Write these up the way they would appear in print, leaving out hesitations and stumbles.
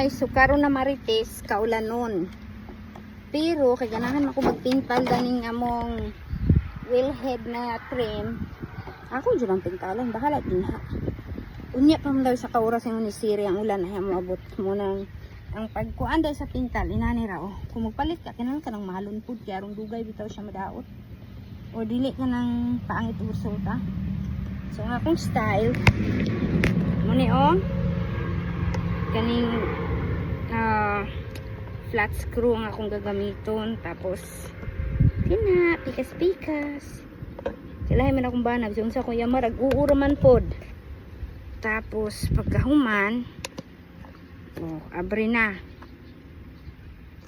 guys, so karon na marites kaulanon. Pero kay ganahan ako magpintal ganing among wheel head na trim. Ako jud ang pintalan, bahala din ha. Unya pa man daw sa kauras yung ni Siri ang ulan ay moabot mo nang ang pagkuan dahil sa pintal inani ra oh. Kung magpalit ka kinahanglan ka ng mahalon pud kay aron dugay bitaw siya madaot. O dili ka ng paangit resulta. So ang akong style mo ni oh. Kaning flat screw ang akong gagamiton, tapos pina pikas-pikas kailangan man akong banag so unsa ko yamarag uuraman pod, tapos pagkahuman abre na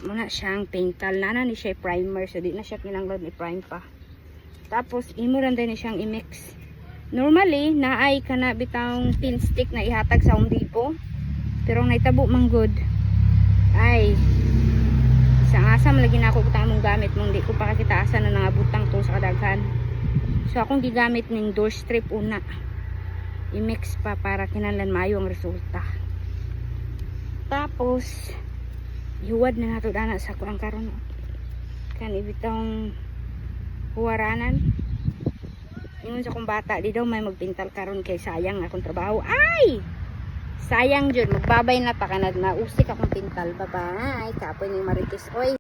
muna siyang paintal na ni siya primer so di na siya kinanglan i-prime pa, tapos imo ran din siyang i-mix. Normally naay kana bitang pin stick na ihatag sa Home Depot, pero ang naitabo man good ay isang asam lagi na ako butang mong gamit mong di ko pa kakitaasan na nangabutang to sa kadaghan. So akong gigamit ning door strip una, i-mix pa para kinahanglan maayo ang resulta. Tapos ihuwad na nato dana sa kuan karon kan ibitang huwaranan. Ingon sa kong bata di daw may magpintal karon kay sayang akong trabaho. Ay sayang jud, magbabay na pa kanad na usik akong pintal. Bye bye, kapoy ni Marites oy.